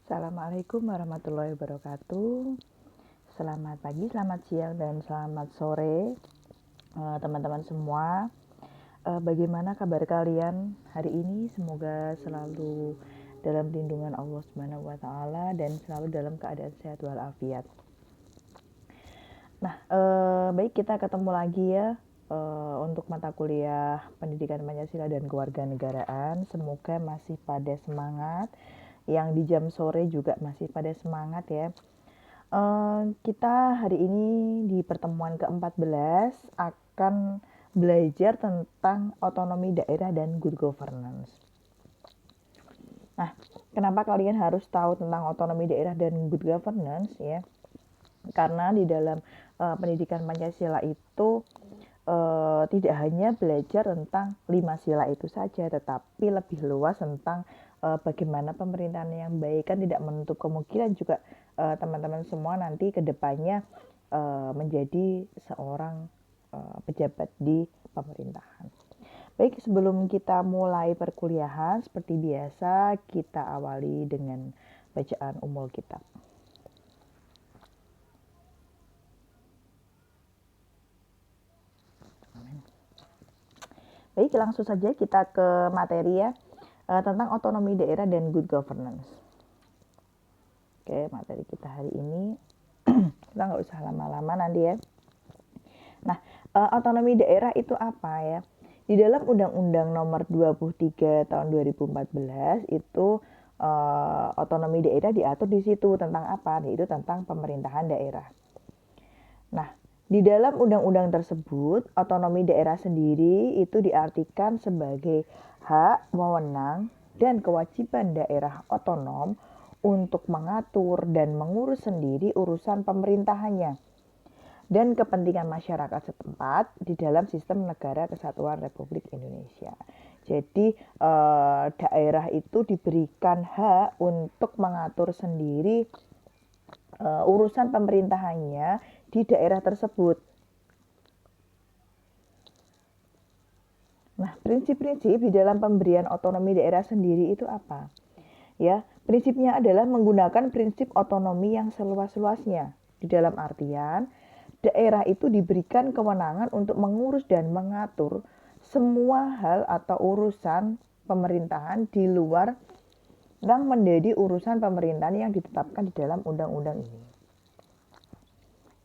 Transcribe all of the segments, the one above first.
Assalamualaikum warahmatullahi wabarakatuh. Selamat pagi, selamat siang, dan selamat sore teman-teman semua. Bagaimana kabar kalian hari ini? Semoga selalu dalam lindungan Allah Subhanahu wa taala dan selalu dalam keadaan sehat walafiat. Nah, baik, kita ketemu lagi ya untuk mata kuliah Pendidikan Pancasila dan Kewarganegaraan. Semoga masih pada semangat, yang di jam sore juga masih pada semangat ya. Kita hari ini di pertemuan ke-14 akan belajar tentang otonomi daerah dan good governance. Nah, kenapa kalian harus tahu tentang otonomi daerah dan good governance ya? Karena di dalam pendidikan Pancasila itu tidak hanya belajar tentang 5 sila itu saja, tetapi lebih luas tentang bagaimana pemerintahan yang baik. Kan tidak menutup kemungkinan juga teman-teman semua nanti ke depannya menjadi seorang pejabat di pemerintahan. Baik, sebelum kita mulai perkuliahan, seperti biasa kita awali dengan bacaan umul kitab. Baik, langsung saja kita ke materi ya, tentang otonomi daerah dan good governance. Oke, materi kita hari ini kita nggak usah lama-lama nanti ya. Nah, otonomi daerah itu apa ya? Di dalam Undang-Undang Nomor 23 Tahun 2014 itu otonomi daerah diatur di situ tentang apa? Yaitu tentang pemerintahan daerah. Nah, di dalam undang-undang tersebut, otonomi daerah sendiri itu diartikan sebagai hak, wewenang, dan kewajiban daerah otonom untuk mengatur dan mengurus sendiri urusan pemerintahannya dan kepentingan masyarakat setempat di dalam sistem negara kesatuan Republik Indonesia. Jadi daerah itu diberikan hak untuk mengatur sendiri urusan pemerintahannya di daerah tersebut. Nah, prinsip-prinsip di dalam pemberian otonomi daerah sendiri itu apa? Ya, prinsipnya adalah menggunakan prinsip otonomi yang seluas-luasnya. Di dalam artian, daerah itu diberikan kewenangan untuk mengurus dan mengatur semua hal atau urusan pemerintahan di luar yang menjadi urusan pemerintahan yang ditetapkan di dalam undang-undang ini.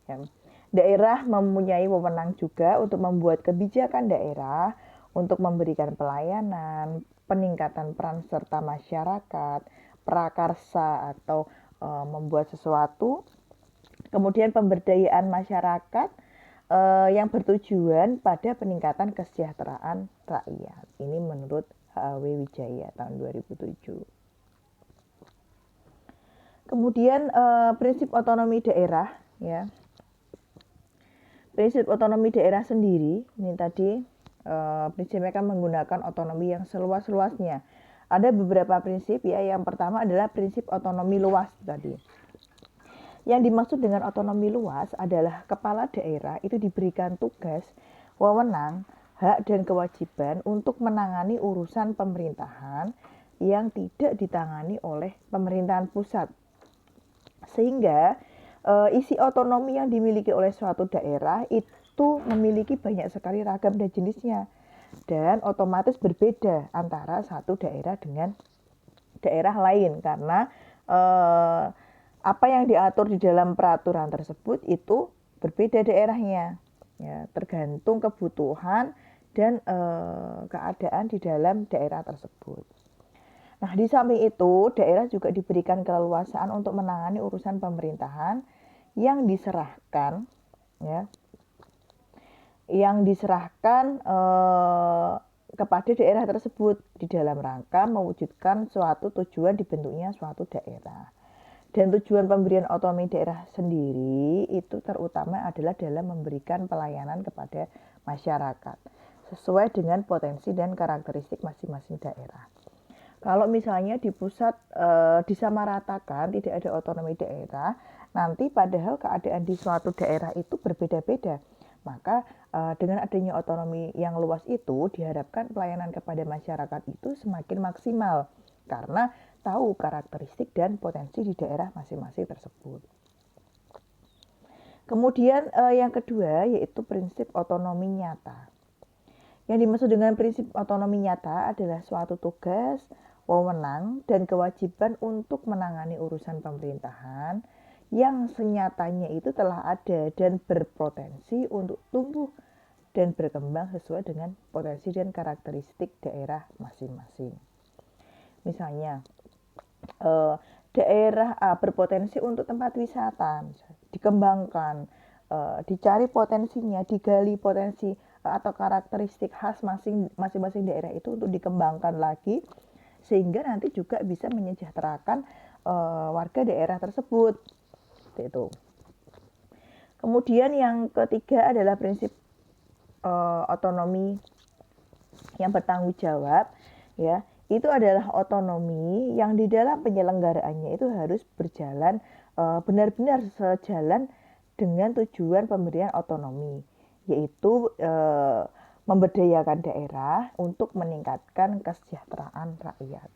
Ya. Daerah mempunyai wewenang juga untuk membuat kebijakan daerah untuk memberikan pelayanan, peningkatan peran serta masyarakat, prakarsa atau membuat sesuatu, kemudian pemberdayaan masyarakat yang bertujuan pada peningkatan kesejahteraan rakyat. Ini menurut H.W. Wijaya tahun 2007. Kemudian prinsip otonomi daerah ya. Prinsip otonomi daerah sendiri ini tadi prinsipnya kan menggunakan otonomi yang seluas-luasnya. Ada beberapa prinsip ya. Yang pertama adalah prinsip otonomi luas tadi. Yang dimaksud dengan otonomi luas adalah kepala daerah itu diberikan tugas, wewenang, hak dan kewajiban untuk menangani urusan pemerintahan yang tidak ditangani oleh pemerintahan pusat. Sehingga isi otonomi yang dimiliki oleh suatu daerah itu memiliki banyak sekali ragam dan jenisnya, dan otomatis berbeda antara satu daerah dengan daerah lain karena apa yang diatur di dalam peraturan tersebut itu berbeda daerahnya ya, tergantung kebutuhan dan keadaan di dalam daerah tersebut. Nah, di samping itu, daerah juga diberikan keleluasaan untuk menangani urusan pemerintahan yang diserahkan, ya, kepada daerah tersebut di dalam rangka mewujudkan suatu tujuan dibentuknya suatu daerah. Dan tujuan pemberian otonomi daerah sendiri itu terutama adalah dalam memberikan pelayanan kepada masyarakat sesuai dengan potensi dan karakteristik masing-masing daerah. Kalau misalnya di pusat disamaratakan, tidak ada otonomi daerah, nanti padahal keadaan di suatu daerah itu berbeda-beda. Maka dengan adanya otonomi yang luas itu diharapkan pelayanan kepada masyarakat itu semakin maksimal. Karena tahu karakteristik dan potensi di daerah masing-masing tersebut. Kemudian yang kedua yaitu prinsip otonomi nyata. Yang dimaksud dengan prinsip otonomi nyata adalah suatu tugas, wewenang, dan kewajiban untuk menangani urusan pemerintahan yang senyatanya itu telah ada dan berpotensi untuk tumbuh dan berkembang sesuai dengan potensi dan karakteristik daerah masing-masing. Misalnya, daerah A berpotensi untuk tempat wisata, dikembangkan, dicari potensinya, digali potensi atau karakteristik khas masing-masing daerah itu untuk dikembangkan lagi, sehingga nanti juga bisa menyejahterakan warga daerah tersebut. Itu. Kemudian yang ketiga adalah prinsip otonomi yang bertanggung jawab, ya. Itu adalah otonomi yang di dalam penyelenggaraannya itu harus berjalan benar-benar sejalan dengan tujuan pemberian otonomi, yaitu memberdayakan daerah untuk meningkatkan kesejahteraan rakyat.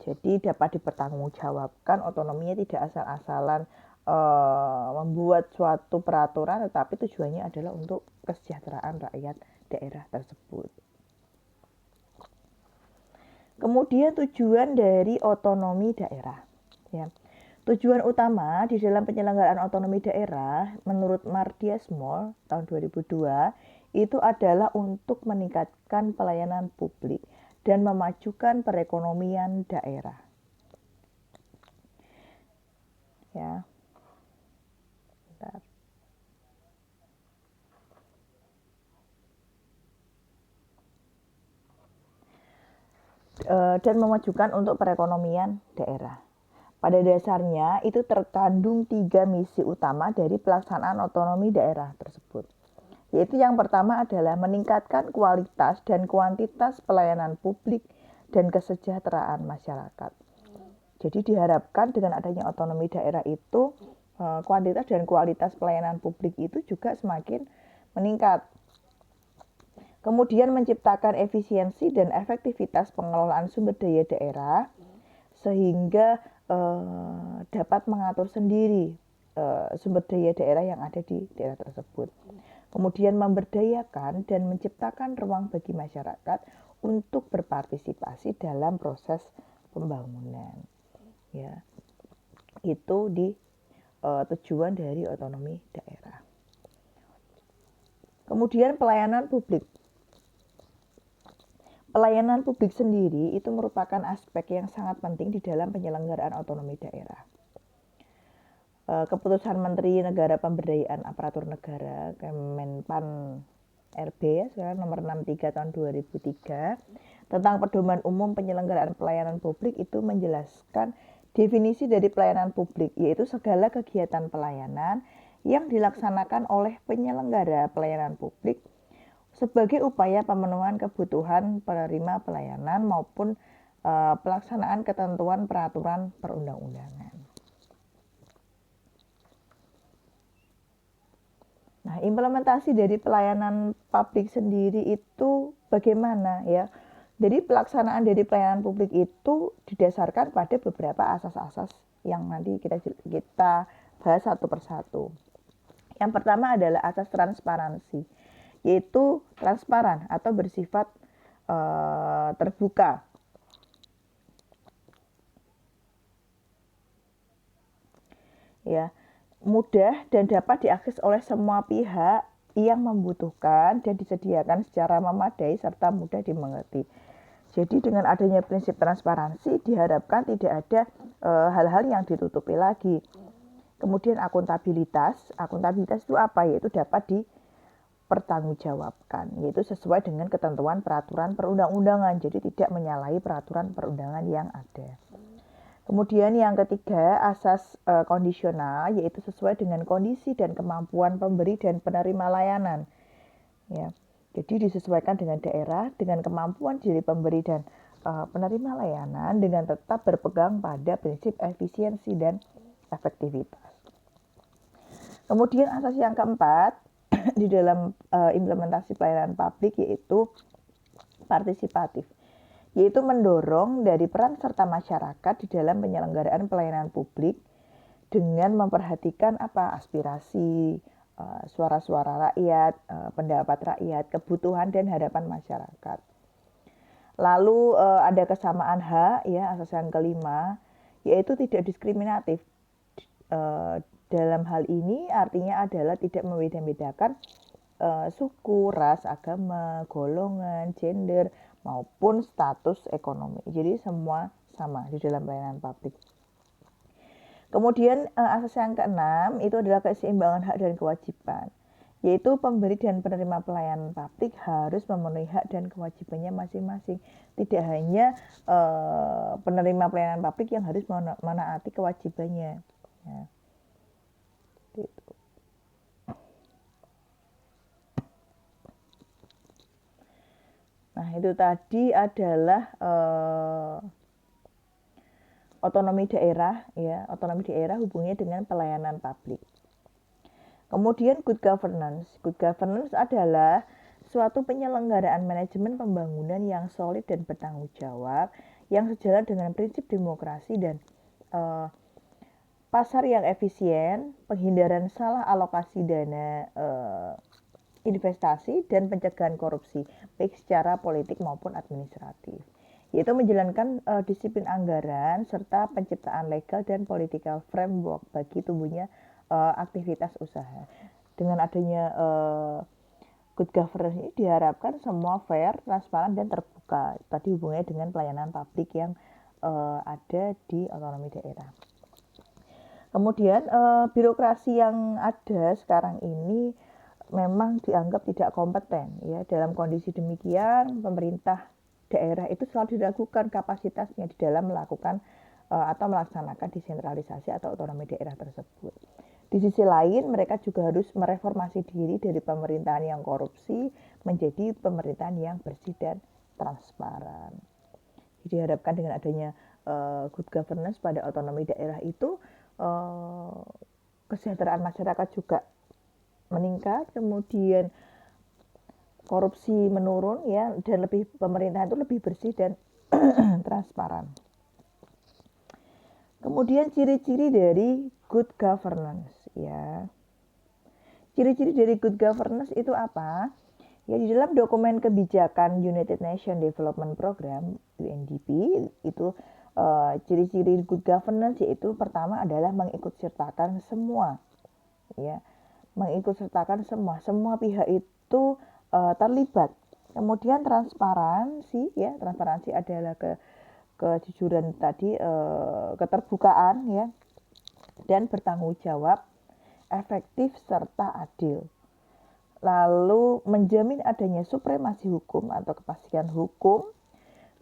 Jadi dapat dipertanggungjawabkan, otonominya tidak asal-asalan membuat suatu peraturan, tetapi tujuannya adalah untuk kesejahteraan rakyat daerah tersebut. Kemudian tujuan dari otonomi daerah. Ya. Tujuan utama di dalam penyelenggaraan otonomi daerah menurut Mardia Small tahun 2002 itu adalah untuk meningkatkan pelayanan publik dan memajukan perekonomian daerah. Ya. Bentar. Dan memajukan untuk perekonomian daerah. Pada dasarnya itu terkandung 3 misi utama dari pelaksanaan otonomi daerah tersebut. Yaitu yang pertama adalah meningkatkan kualitas dan kuantitas pelayanan publik dan kesejahteraan masyarakat. Jadi diharapkan dengan adanya otonomi daerah itu kuantitas dan kualitas pelayanan publik itu juga semakin meningkat. Kemudian menciptakan efisiensi dan efektivitas pengelolaan sumber daya daerah sehingga dapat mengatur sendiri sumber daya daerah yang ada di daerah tersebut. Kemudian memberdayakan dan menciptakan ruang bagi masyarakat untuk berpartisipasi dalam proses pembangunan. Ya, itu di tujuan dari otonomi daerah. Kemudian pelayanan publik. Pelayanan publik sendiri itu merupakan aspek yang sangat penting di dalam penyelenggaraan otonomi daerah. Keputusan Menteri Negara Pemberdayaan Aparatur Negara Kemenpan RB sekarang nomor 63 tahun 2003 tentang pedoman umum penyelenggaraan pelayanan publik itu menjelaskan definisi dari pelayanan publik, yaitu segala kegiatan pelayanan yang dilaksanakan oleh penyelenggara pelayanan publik sebagai upaya pemenuhan kebutuhan penerima pelayanan maupun pelaksanaan ketentuan peraturan perundang-undangan. Nah, implementasi dari pelayanan publik sendiri itu bagaimana ya? Jadi pelaksanaan dari pelayanan publik itu didasarkan pada beberapa asas-asas yang nanti kita bahas satu persatu. Yang pertama adalah asas transparansi, yaitu transparan atau bersifat terbuka. Ya, mudah dan dapat diakses oleh semua pihak yang membutuhkan dan disediakan secara memadai serta mudah dimengerti. Jadi dengan adanya prinsip transparansi diharapkan tidak ada hal-hal yang ditutupi lagi. Kemudian akuntabilitas itu apa? Yaitu dapat dipertanggungjawabkan, yaitu sesuai dengan ketentuan peraturan perundang-undangan, jadi tidak menyalahi peraturan perundangan yang ada. Kemudian yang ketiga, asas kondisional, yaitu sesuai dengan kondisi dan kemampuan pemberi dan penerima layanan. Ya, jadi disesuaikan dengan daerah, dengan kemampuan dari pemberi dan penerima layanan, dengan tetap berpegang pada prinsip efisiensi dan efektivitas. Kemudian asas yang keempat di dalam implementasi pelayanan publik yaitu partisipatif. yaitu mendorong dari peran serta masyarakat di dalam penyelenggaraan pelayanan publik dengan memperhatikan aspirasi, suara-suara rakyat, pendapat rakyat, kebutuhan dan harapan masyarakat. Lalu ada kesamaan hak, ya, asas yang kelima, yaitu tidak diskriminatif. Dalam hal ini artinya adalah tidak membeda-bedakan suku, ras, agama, golongan, gender, maupun status ekonomi. Jadi semua sama di dalam pelayanan publik. Kemudian asas yang keenam itu adalah keseimbangan hak dan kewajiban, yaitu pemberi dan penerima pelayanan publik harus memenuhi hak dan kewajibannya masing-masing. Tidak hanya penerima pelayanan publik yang harus menaati kewajibannya. Ya. Gitu. Nah, itu tadi adalah otonomi daerah, ya. Otonomi daerah hubungannya dengan pelayanan publik. Kemudian good governance. Good governance adalah suatu penyelenggaraan manajemen pembangunan yang solid dan bertanggung jawab, yang sejalan dengan prinsip demokrasi dan pasar yang efisien, penghindaran salah alokasi dana investasi, dan pencegahan korupsi, baik secara politik maupun administratif. Yaitu menjalankan disiplin anggaran serta penciptaan legal dan political framework bagi tumbuhnya aktivitas usaha. Dengan adanya good governance ini diharapkan semua fair, transparan, dan terbuka. Tadi hubungannya dengan pelayanan publik yang ada di otonomi daerah. Kemudian birokrasi yang ada sekarang ini memang dianggap tidak kompeten, ya. Dalam kondisi demikian, pemerintah daerah itu selalu diragukan kapasitasnya di dalam melakukan atau melaksanakan desentralisasi atau otonomi daerah tersebut. Di sisi lain, mereka juga harus mereformasi diri dari pemerintahan yang korupsi menjadi pemerintahan yang bersih dan transparan. Jadi diharapkan dengan adanya good governance pada otonomi daerah itu kesejahteraan masyarakat juga meningkat, kemudian korupsi menurun, ya, dan pemerintahan itu lebih bersih dan transparan. Kemudian ciri-ciri dari good governance, ya. Ciri-ciri dari good governance itu apa? Ya, di dalam dokumen kebijakan United Nations Development Program UNDP itu ciri-ciri good governance yaitu pertama adalah mengikutsertakan semua, ya. Mengikutsertakan semua pihak itu terlibat. Kemudian transparansi, ya, transparansi adalah kejujuran tadi, keterbukaan, ya, dan bertanggung jawab, efektif serta adil. Lalu menjamin adanya supremasi hukum atau kepastian hukum.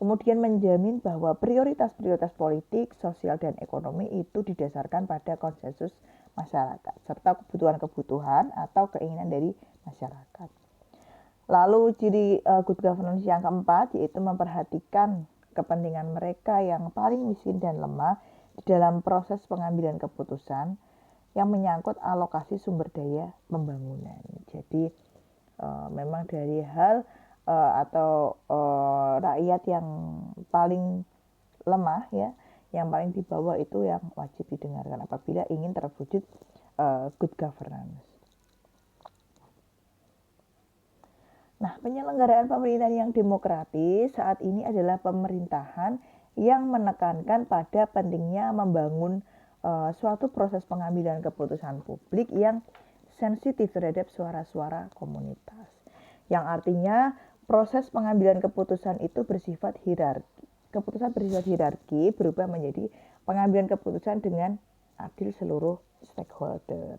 Kemudian menjamin bahwa prioritas-prioritas politik, sosial, dan ekonomi itu didasarkan pada konsensus masyarakat serta kebutuhan-kebutuhan atau keinginan dari masyarakat. Lalu ciri good governance yang keempat yaitu memperhatikan kepentingan mereka yang paling miskin dan lemah di dalam proses pengambilan keputusan yang menyangkut alokasi sumber daya pembangunan. Jadi memang dari hal atau rakyat yang paling lemah, ya, yang paling di bawah itu yang wajib didengarkan apabila ingin terwujud good governance. Nah, penyelenggaraan pemerintahan yang demokratis saat ini adalah pemerintahan yang menekankan pada pentingnya membangun suatu proses pengambilan keputusan publik yang sensitif terhadap suara-suara komunitas. Yang artinya proses pengambilan keputusan itu bersifat hierarki. Keputusan bersifat hierarki berubah menjadi pengambilan keputusan dengan adil seluruh stakeholder.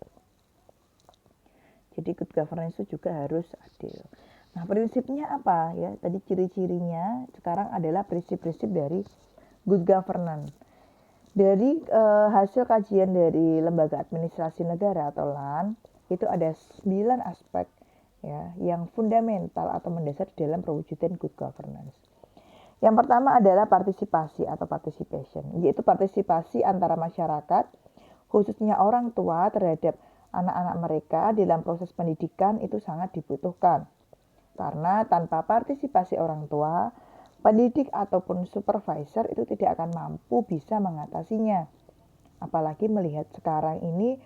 Jadi good governance itu juga harus adil. Nah, prinsipnya apa, ya? Tadi ciri-cirinya sekarang adalah prinsip-prinsip dari good governance. Dari hasil kajian dari Lembaga Administrasi Negara atau LAN, itu ada 9 aspek, ya, yang fundamental atau mendasar dalam perwujudan good governance. Yang pertama adalah partisipasi atau participation, yaitu partisipasi antara masyarakat, khususnya orang tua terhadap anak-anak mereka dalam proses pendidikan itu sangat dibutuhkan. Karena tanpa partisipasi orang tua, Pendidik ataupun supervisor itu tidak akan mampu bisa mengatasinya. Apalagi melihat sekarang ini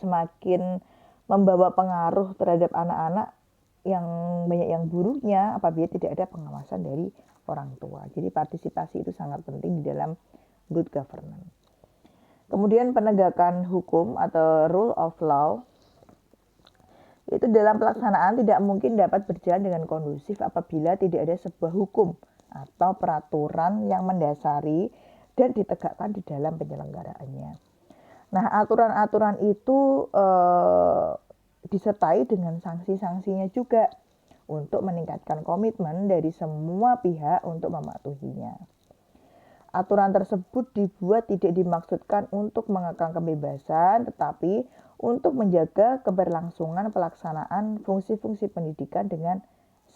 semakin membawa pengaruh terhadap anak-anak yang banyak yang buruknya apabila tidak ada pengawasan dari orang tua. Jadi partisipasi itu sangat penting di dalam good governance. Kemudian penegakan hukum atau rule of law itu dalam pelaksanaan tidak mungkin dapat berjalan dengan kondusif apabila tidak ada sebuah hukum atau peraturan yang mendasari dan ditegakkan di dalam penyelenggaraannya. Nah, aturan-aturan itu disertai dengan sanksi-sanksinya juga untuk meningkatkan komitmen dari semua pihak untuk mematuhinya. Aturan tersebut dibuat tidak dimaksudkan untuk mengekang kebebasan, tetapi untuk menjaga keberlangsungan pelaksanaan fungsi-fungsi pendidikan dengan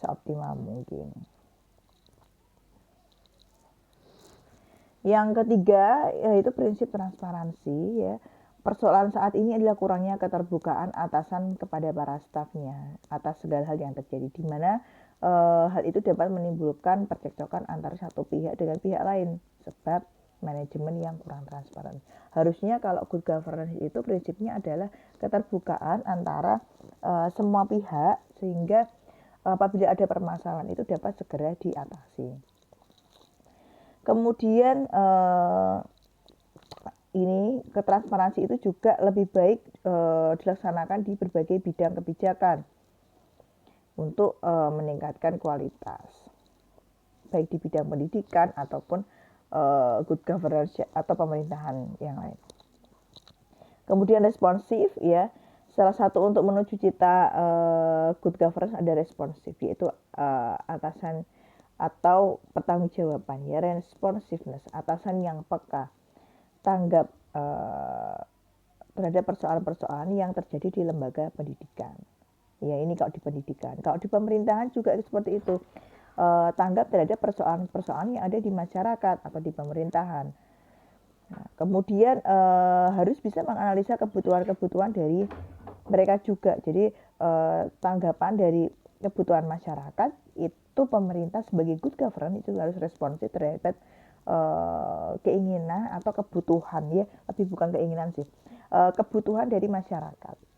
seoptimal mungkin. Yang ketiga yaitu prinsip transparansi ya. Persoalan saat ini adalah kurangnya keterbukaan atasan kepada para stafnya atas segala hal yang terjadi, di mana hal itu dapat menimbulkan percekcokan antara satu pihak dengan pihak lain sebab manajemen yang kurang transparan. Harusnya kalau good governance itu prinsipnya adalah keterbukaan antara semua pihak sehingga apabila ada permasalahan itu dapat segera diatasi. Kemudian ini ketransparansi itu juga lebih baik dilaksanakan di berbagai bidang kebijakan untuk meningkatkan kualitas, baik di bidang pendidikan ataupun good governance atau pemerintahan yang lain. Kemudian responsif ya, salah satu untuk menuju cita good governance ada responsif, yaitu atasan atau pertanggungjawaban ya, responsiveness, atasan yang peka, tanggap terhadap persoalan-persoalan yang terjadi di lembaga pendidikan. Ya, ini kalau di pendidikan. Kalau di pemerintahan juga seperti itu. Tanggap terhadap persoalan-persoalan yang ada di masyarakat atau di pemerintahan. Nah, kemudian harus bisa menganalisa kebutuhan-kebutuhan dari mereka juga. Jadi tanggapan dari kebutuhan masyarakat itu pemerintah sebagai good governance itu harus responsif terhadap keinginan atau kebutuhan ya, tapi bukan keinginan sih, kebutuhan dari masyarakat.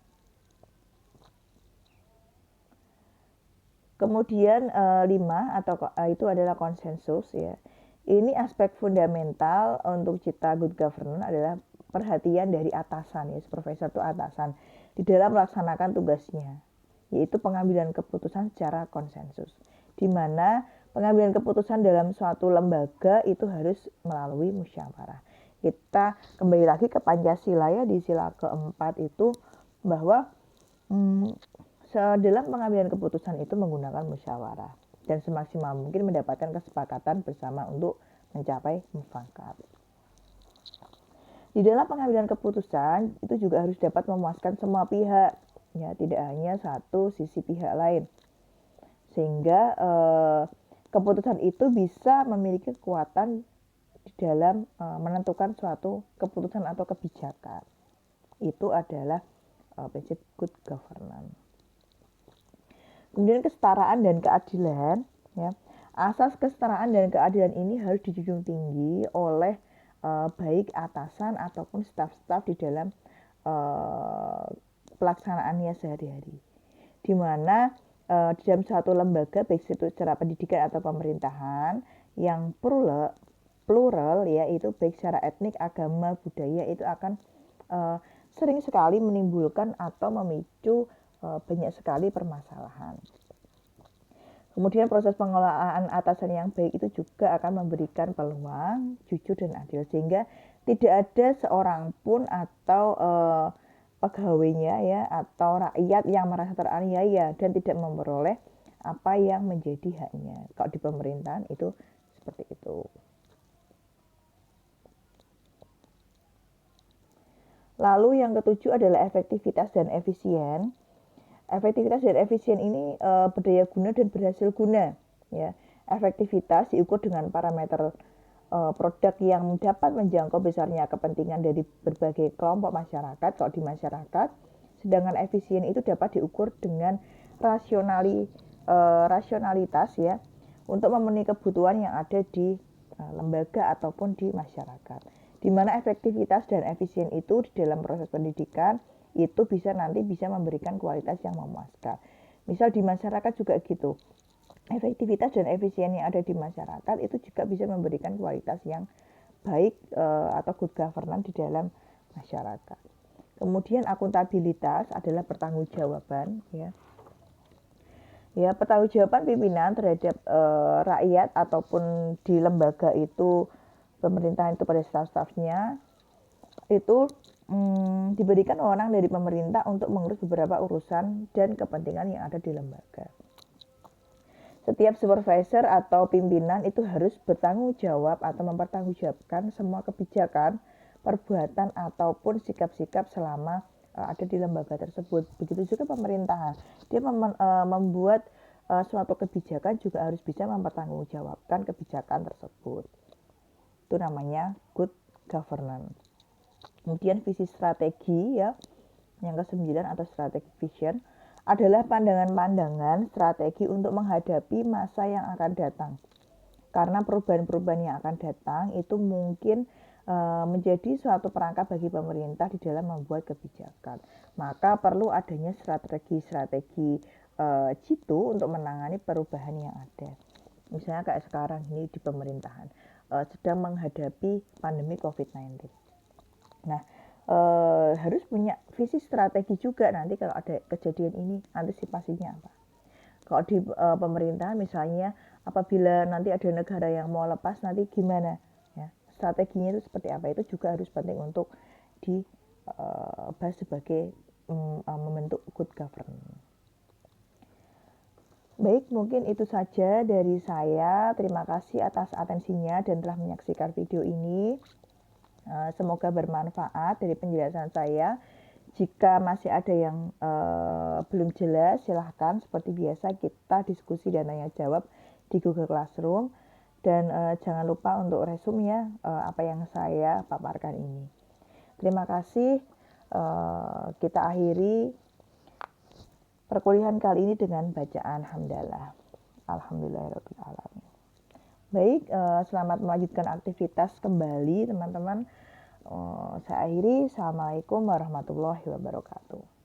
Kemudian 5 atau itu adalah konsensus ya. Ini aspek fundamental untuk cita good governance adalah perhatian dari atasan ya, supervisor itu atasan di dalam melaksanakan tugasnya, yaitu pengambilan keputusan secara konsensus, di mana pengambilan keputusan dalam suatu lembaga itu harus melalui musyawarah. Kita kembali lagi ke Pancasila ya, di sila keempat itu bahwa dalam pengambilan keputusan itu menggunakan musyawarah dan semaksimal mungkin mendapatkan kesepakatan bersama untuk mencapai mufakat. Di dalam pengambilan keputusan itu juga harus dapat memuaskan semua pihak ya, tidak hanya satu sisi pihak lain, sehingga keputusan itu bisa memiliki kekuatan di dalam menentukan suatu keputusan atau kebijakan. Itu adalah prinsip good governance. Kemudian kesetaraan dan keadilan ya. Asas kesetaraan dan keadilan ini harus dijunjung tinggi oleh baik atasan ataupun staf-staf di dalam pelaksanaannya sehari-hari. Di mana di dalam suatu lembaga baik itu secara pendidikan atau pemerintahan yang plural yaitu baik secara etnik, agama, budaya itu akan sering sekali menimbulkan atau memicu banyak sekali permasalahan. Kemudian proses pengelolaan atasan yang baik itu juga akan memberikan peluang jujur dan adil, sehingga tidak ada seorang pun atau pegawainya ya atau rakyat yang merasa teraniaya dan tidak memperoleh apa yang menjadi haknya. Kalau di pemerintahan itu seperti itu. Lalu yang ketujuh adalah efektivitas dan efisien. Efektivitas dan efisien ini berdaya guna dan berhasil guna ya. Efektivitas diukur dengan parameter produk yang dapat menjangkau besarnya kepentingan dari berbagai kelompok masyarakat kalau di masyarakat, sedangkan efisien itu dapat diukur dengan rasionalitas ya untuk memenuhi kebutuhan yang ada di lembaga ataupun di masyarakat. Di mana efektivitas dan efisien itu di dalam proses pendidikan itu bisa memberikan kualitas yang memuaskan. Misal di masyarakat juga gitu. Efektivitas dan efisien yang ada di masyarakat itu juga bisa memberikan kualitas yang baik atau good governance di dalam masyarakat. Kemudian akuntabilitas adalah pertanggungjawaban ya. Ya, pertanggungjawaban pimpinan terhadap rakyat ataupun di lembaga itu, pemerintahan itu pada staf-stafnya itu diberikan wewenang dari pemerintah untuk mengurus beberapa urusan dan kepentingan yang ada di lembaga. Setiap supervisor atau pimpinan itu harus bertanggung jawab atau mempertanggungjawabkan semua kebijakan, perbuatan ataupun sikap-sikap selama ada di lembaga tersebut. Begitu juga pemerintahan, dia membuat suatu kebijakan juga harus bisa mempertanggungjawabkan kebijakan tersebut. Itu namanya good governance. Kemudian visi strategi ya, yang ke-9 atau strategic vision adalah pandangan-pandangan strategi untuk menghadapi masa yang akan datang. Karena perubahan-perubahan yang akan datang itu mungkin menjadi suatu perangkat bagi pemerintah di dalam membuat kebijakan. Maka perlu adanya strategi-strategi jitu untuk menangani perubahan yang ada. Misalnya kayak sekarang ini di pemerintahan sedang menghadapi pandemi COVID-19. Nah, harus punya visi strategi juga nanti kalau ada kejadian ini, antisipasinya apa. Kalau di pemerintahan misalnya apabila nanti ada negara yang mau lepas nanti gimana ya, strateginya itu seperti apa, itu juga harus penting untuk dibahas sebagai membentuk good governance. Baik, mungkin itu saja dari saya. Terima kasih atas atensinya dan telah menyaksikan video ini. Semoga bermanfaat dari penjelasan saya. Jika masih ada yang belum jelas, silahkan seperti biasa kita diskusi dan tanya jawab di Google Classroom. Dan jangan lupa untuk resume ya apa yang saya paparkan ini. Terima kasih. Kita akhiri perkuliahan kali ini dengan bacaan hamdalah. Alhamdulillahirabbil alamin. Baik, selamat melanjutkan aktivitas kembali teman-teman. Saya akhiri. Assalamualaikum warahmatullahi wabarakatuh.